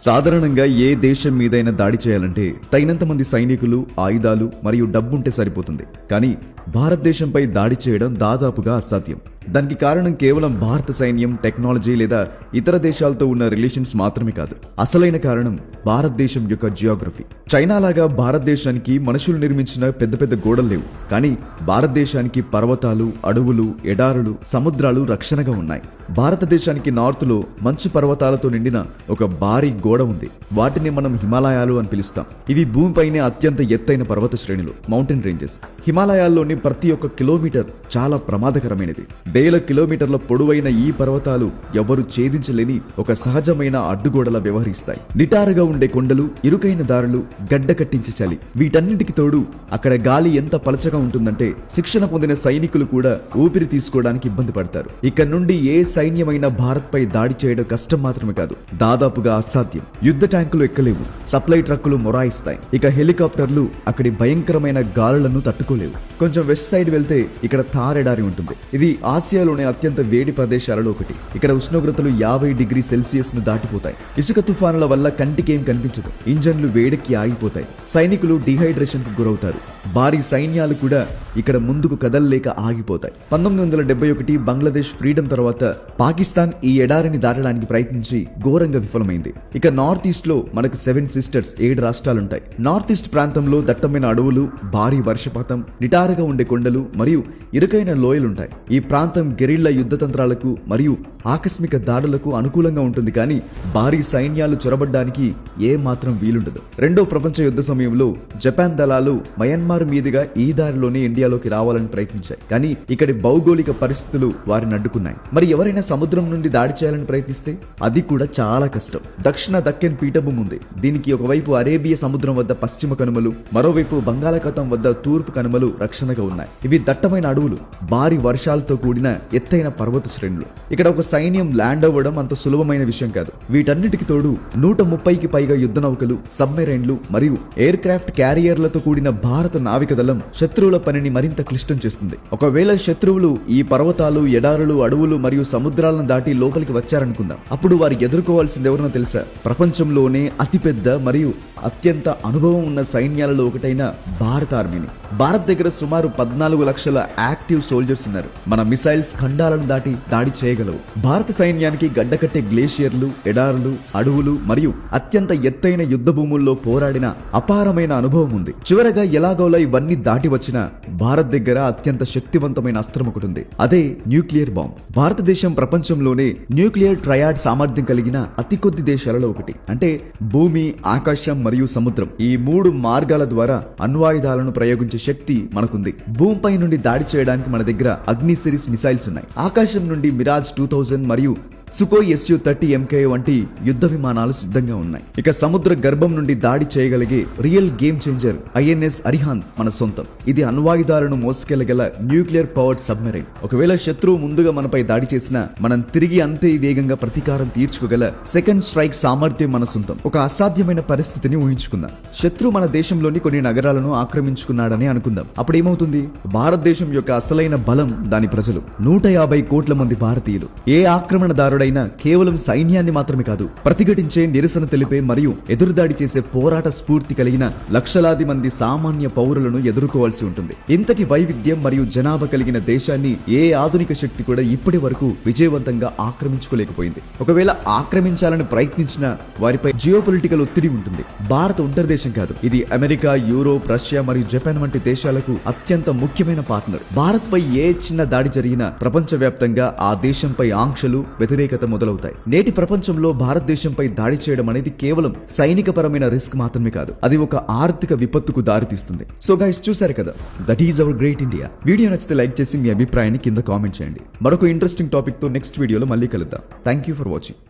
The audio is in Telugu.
సాధారణంగా ఏ దేశం మీదైనా దాడి చేయాలంటే తగినంత మంది సైనికులు, ఆయుధాలు మరియు డబ్బుంటే సరిపోతుంది. కానీ భారతదేశంపై దాడి చేయడం దాదాపుగా అసాధ్యం. దానికి కారణం కేవలం భారత సైన్యం, టెక్నాలజీ లేదా ఇతర దేశాలతో ఉన్న రిలేషన్స్ మాత్రమే కాదు. అసలైన కారణం భారతదేశం యొక్క జియోగ్రఫీ. చైనా లాగా భారతదేశానికి మనుషులు నిర్మించిన పెద్ద పెద్ద గోడలు లేవు. కానీ భారతదేశానికి పర్వతాలు, అడవులు, ఎడారులు, సముద్రాలు రక్షణగా ఉన్నాయి. భారతదేశానికి నార్త్లో మంచు పర్వతాలతో నిండిన ఒక భారీ గోడ ఉంది. వాటిని మనం హిమాలయాలు అని పిలుస్తాం. ఇవి భూమిపైనే అత్యంత ఎత్తైన పర్వత శ్రేణులు, మౌంటైన్ రేంజెస్. హిమాలయాల్లోని ప్రతి ఒక్క కిలోమీటర్ చాలా ప్రమాదకరమైనది. వేల కిలోమీటర్ల పొడవైన ఈ పర్వతాలు ఎవరు ఛేదించలేని ఒక సహజమైన అడ్డుగోడలా వ్యవహరిస్తాయి. నిటారుగా ఉండే కొండలు, ఇరుకైన దారులు, గడ్డ కట్టించే చలి, వీటన్నిటికి తోడు అక్కడ గాలి ఎంత పలచగా ఉంటుందంటే శిక్షణ పొందిన సైనికులు కూడా ఊపిరి తీసుకోవడానికి ఇబ్బంది పడతారు. ఇక్కడ నుండి ఏ సైన్యమైన భారత్ పై దాడి చేయడం కష్టం మాత్రమే కాదు, దాదాపుగా అసాధ్యం. యుద్ధ ట్యాంకులు ఎక్కలేవు, సప్లై ట్రక్కులు మొరాయిస్తాయి. ఇక హెలికాప్టర్లు అక్కడి భయంకరమైన గాలులను తట్టుకోలేవు. కొంచెం వెస్ట్ సైడ్ వెళ్తే ఇక్కడ థార్ ఎడారి ఉంటుంది. ఇది ఆసియాలోనే అత్యంత వేడి ప్రదేశాలలో ఒకటి. ఇక్కడ ఉష్ణోగ్రతలు 50 డిగ్రీ సెల్సియస్ ను దాటిపోతాయి. ఇసుక తుఫానుల వల్ల కంటికేం కనిపించదు. ఇంజన్లు వేడెక్కి ఆగిపోతాయి. సైనికులు డిహైడ్రేషన్ కు గురవుతారు. భారీ సైన్యాలు కూడా ఇక్కడ ముందుకు కదలలేక ఆగిపోతాయి. 1971 బంగ్లాదేశ్ ఫ్రీడమ్ తర్వాత పాకిస్తాన్ ఈ ఎడారిని దాటడానికి ప్రయత్నించి ఘోరంగా విఫలమైంది. ఇక నార్త్ ఈస్ట్ లో మనకు 7 సిస్టర్స్ 7 రాష్ట్రాలుంటాయి. నార్త్ ఈస్ట్ ప్రాంతంలో దట్టమైన అడవులు, భారీ వర్షపాతం, నిటారుగా ఉండే కొండలు మరియు ఇరుకైన లోయలుంటాయి. ఈ ప్రాంతం గెరిల్లా యుద్ధ తంత్రాలకు మరియు ఆకస్మిక దాడులకు అనుకూలంగా ఉంటుంది. కానీ భారీ సైన్యాలు చొరబడ్డానికి ఏ మాత్రం వీలుండదు. రెండో ప్రపంచ యుద్ధ సమయంలో జపాన్ దళాలు మయన్మార్ మీదుగా ఈ దారిలోనే ఇండియాలోకి రావాలని ప్రయత్నించాయి. కానీ ఇక్కడి భౌగోళిక పరిస్థితులు వారిని అడ్డుకున్నాయి. మరి ఎవరైనా సముద్రం నుండి దాడి చేయాలని ప్రయత్నిస్తే అది కూడా చాలా కష్టం. దక్షిణ దక్కన్ పీఠభూమి ఉంది. దీనికి ఒకవైపు అరేబియా సముద్రం వద్ద పశ్చిమ కనుమలు, మరోవైపు బంగాళాఖాతం వద్ద తూర్పు కనుమలు రక్షణగా ఉన్నాయి. ఇవి దట్టమైన అడవులు, భారీ వర్షాలతో కూడిన ఎత్తైన పర్వత శ్రేణులు. ఇక్కడ ఒక సైన్యం ల్యాండ్ అవ్వడం అంత సులభమైన విషయం కాదు. వీటన్నిటికి తోడు 130కి పైగా యుద్ధ నౌకలు, సబ్మెరైన్లు మరియు ఎయిర్ క్రాఫ్ట్ క్యారియర్లతో కూడిన భారత నావిక దళం శత్రువుల పనిని మరింత క్లిష్టం చేస్తుంది. ఒకవేళ శత్రువులు ఈ పర్వతాలు, ఎడారులు, అడవులు మరియు సముద్రాలను దాటి లోపలికి వచ్చారనుకుందాం. అప్పుడు వారు ఎదుర్కోవాల్సింది ఎవరన్నా తెలుసా? ప్రపంచంలోనే అతిపెద్ద మరియు అత్యంత అనుభవం ఉన్న సైన్యాలలో ఒకటైన భారత ఆర్మీని. భారత్ దగ్గర సుమారు 14 లక్షల యాక్టివ్ సోల్జర్స్ ఉన్నారు. మన మిసైల్స్ ఖండాలను దాటి దాడి చేయగలవు. భారత సైన్యానికి గడ్డకట్టే గ్లేషియర్లు, ఎడారులు, అడవులు మరియు అత్యంత ఎత్తైన యుద్ధ భూముల్లో పోరాడిన అపారమైన అనుభవం ఉంది. చివరగా ఎలాగోలా ఇవన్నీ దాటి వచ్చిన భారత్ దగ్గర అత్యంత శక్తివంతమైన అస్త్రం ఒకటి ఉంది. అదే న్యూక్లియర్ బాంబ్. భారతదేశం ప్రపంచంలోనే న్యూక్లియర్ ట్రయాడ్ సామర్థ్యం కలిగిన అతి కొద్ది దేశాలలో ఒకటి. అంటే భూమి, ఆకాశం మరియు సముద్రం, ఈ 3 మార్గాల ద్వారా అణ్వాయుధాలను ప్రయోగించే శక్తి మనకుంది. భూమిపై నుండి దాడి చేయడానికి మన దగ్గర అగ్ని సిరీస్ మిసైల్స్ ఉన్నాయి. ఆకాశం నుండి మిరాజ్ 2000 మరియు సుకోయ్ Su-30 MK వంటి యుద్ధ విమానాలు సిద్ధంగా ఉన్నాయి. ఇక సముద్ర గర్భం నుండి దాడి చేయగలిగే real game changer INS Arihant మన సొంతం. ఇది అణ్వాయుధాలను మోసుకెళ్లగల న్యూక్లియర్ పవర్డ్ సబ్మెరైన్. ఒకవేళ శత్రువు ముందుగా మనపై దాడి చేసినా మనం తిరిగి అంతే వేగంగా ప్రతీకారం తీర్చుకోగల సెకండ్ స్ట్రైక్ సామర్థ్యం మన సొంతం. ఒక అసాధ్యమైన పరిస్థితిని ఊహించుకుందాం. శత్రువు మన దేశంలోని కొన్ని నగరాలను ఆక్రమించుకున్నాడని అనుకుందాం. అప్పుడేమవుతుంది? భారతదేశం యొక్క అసలైన బలం దాని ప్రజలు. 150 కోట్ల మంది భారతీయులు. ఏ ఆక్రమణదారు కేవలం సైన్యాన్ని మాత్రమే కాదు, ప్రతిఘటించే, నిరసన తెలిపే మరియు ఎదురుదాడి చేసే పోరాట స్ఫూర్తి కలిగిన లక్షలాది మంది సామాన్య పౌరులను ఎదుర్కోవాల్సి ఉంటుంది. ఇంతటి వైవిధ్యం మరియు జనాభా కలిగిన దేశాన్ని ఏ ఆధునిక శక్తి కూడా ఇప్పటి వరకు విజయవంతంగా ఆక్రమించుకోలేకపోయింది. ఒకవేళ ఆక్రమించాలని ప్రయత్నించినా వారిపై జియోపొలిటికల్ ఒత్తిడి ఉంటుంది. భారత్ ఒంటరి దేశం కాదు. ఇది అమెరికా, యూరోప్, రష్యా మరియు జపాన్ వంటి దేశాలకు అత్యంత ముఖ్యమైన పార్ట్నర్. భారత్ పై ఏ చిన్న దాడి జరిగినా ప్రపంచవ్యాప్తంగా ఆ దేశంపై ఆంక్షలు, వ్యతిరేకత మొదలవుతాయి. నేటి ప్రపంచంలో భారతదేశంపై దాడి చేయడం అనేది కేవలం సైనిక పరమైన రిస్క్ మాత్రమే కాదు, అది ఒక ఆర్థిక విపత్తుకు దారితీస్తుంది. సో గైస్, చూసారు కదా, that is our great India. Video నచ్చితే లైక్ చేసి మీ అభిప్రాయాన్ని కింద కామెంట్ చేయండి. మరొక ఇంట్రెస్టింగ్ టాపిక్ తో నెక్స్ట్ వీడియోలో మళ్ళీ కలుద్దాం. Thank you for watching.